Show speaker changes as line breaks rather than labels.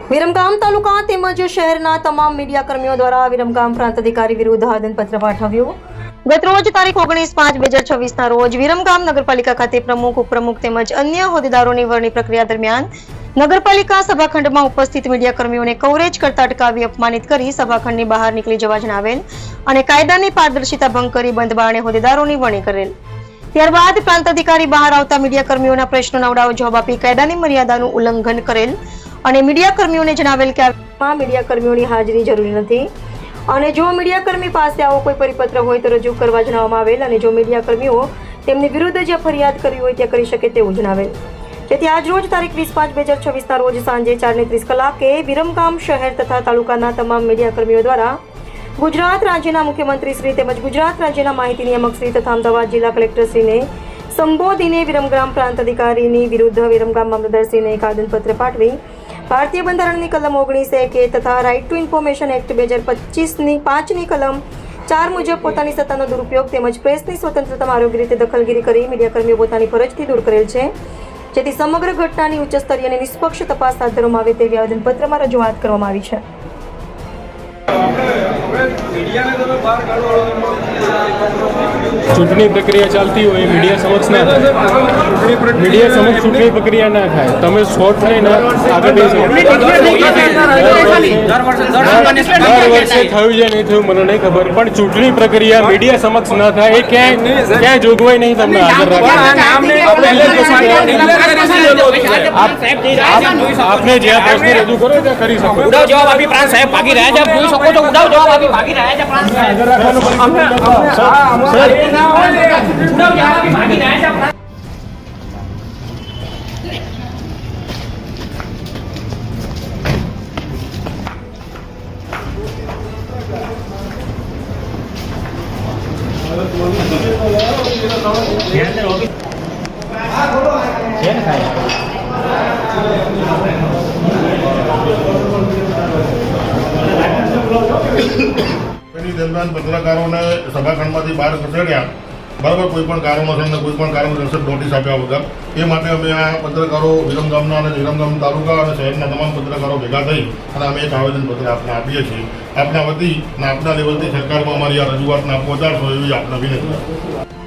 વિરમગામ તાલુકા તેમજ શહેરના તમામ મીડિયાકર્મીઓ દ્વારા વિરમગામ પ્રાંત અધિકારી વિરુદ્ધ આવેદનપત્ર પાઠવ્યું. ગતરોજ તારીખ 19/5/2024 રોજ વિરમગામ નગરપાલિકા ખાતે પ્રમુખ, ઉપપ્રમુખ તેમજ અન્ય હોદ્દેદારોની વરણી પ્રક્રિયા દરમિયાન નગરપાલિકા સભાખંડમાં ઉપસ્થિત મીડિયાકર્મીઓને કવરેજ કરતા અટકાવી અપમાનિત કરી સભાખંડની બહાર નીકળી જવા જણાવેલ અને કાયદાની પારદર્શિતા ભંગ કરી બંધ બારણે હોદ્દેદારોની વરણી કરેલ. ત્યારબાદ પ્રાંત અધિકારી બહાર આવતા મીડિયાકર્મીઓના પ્રશ્નોના ઉડાવ જવાબ આપી કાયદાની મર્યાદાનું ઉલ્લંઘન કરેલ અને મીડિયાકર્મીઓને જણાવેલ કે આ મીડિયાકર્મીઓની હાજરી જરૂરી નથી અને જો મીડિયાકર્મી પાસે આવો કોઈ પરિપત્ર હોય તો રજૂ કરવા જણાવવામાં આવેલ અને જો મીડિયાકર્મીઓ તેમની વિરુદ્ધ જે ફરિયાદ કરવી હોય તે કરી શકે તેવું જણાવેલ. જેથી આજ રોજ તારીખ 20/5/2024 રોજ સાંજે 4:30 કલાકે વિરમગામ શહેર તથા તાલુકાના તમામ મીડિયાકર્મીઓ દ્વારા ગુજરાત રાજ્યના મુખ્યમંત્રી શ્રી તેમજ ગુજરાત રાજ્યના માહિતી નિયામક શ્રી તથા અમદાવાદ જિલ્લા કલેક્ટર શ્રીને સંબોધીને વિરમગામ પ્રાંત અધિકારીની વિરુદ્ધ વિરમગામ મામલતદારશ્રીને એક આવેદનપત્ર પાઠવી ભારતીય બંધારણની કલમ 19(1) તથા રાઇટ ટુ ઇન્ફોર્મેશન એક્ટ 2025ની 5ની કલમ 4 મુજબ પોતાની સત્તાનો દુરુપયોગ તેમજ પ્રેસની સ્વતંત્રતામાં આરોગ્ય રીતે દખલગીરી કરી મીડિયાકર્મીઓ પોતાની ફરજથી દૂર કરેલ છે. જેથી સમગ્ર ઘટનાની ઉચ્ચ સ્તરીય અને નિષ્પક્ષ તપાસ હાથ ધરવામાં આવે તેવી આવેદનપત્રમાં રજૂઆત કરવામાં આવી છે.
ચૂંટણી પ્રક્રિયા ચાલતી હોય મીડિયા સમક્ષ ના થાય, મીડિયા સમક્ષ ચૂંટણી પ્રક્રિયા ના થાય, તમે શોર્ટ લઈને આગળ દર વર્ષે થયું છે નહીં થયું મને નહીં ખબર, પણ ચૂંટણી પ્રક્રિયા મીડિયા સમક્ષ ના થાય એ ક્યાંય જોગવાઈ નહીં તમને હાજર રાખે. આપને જ્યાં પ્રશ્ન રજૂ કરો ત્યાં કરી શકો.
ઉડાવ જવાબ આપી પ્રાંત સાહેબ ભાગી રહ્યા છે, જોઈ શકો છો. ઉડાવ જવાબ આપી ભાગી રહ્યા છે પ્રાંત સાહેબ.
હાજર રાખવાનું
દરમિયાન પત્રકારોને સભાખંડમાંથી બહાર ખસેડ્યા, બરાબર, કોઈ પણ કારણોસર કોઈ પણ કારણોસર નોટિસ આપ્યા વગર. એ માટે અમે આ પત્રકારો વિરમગામના અને વિરમગામ તાલુકા અને શહેરના તમામ પત્રકારો ભેગા થઈ અને અમે એક આવેદનપત્ર આપને આપીએ છીએ. આપના વતી અને આપના લેવલથી સરકારમાં અમારી આ રજૂઆતને પહોંચાડશો એવી આપને વિનંતી.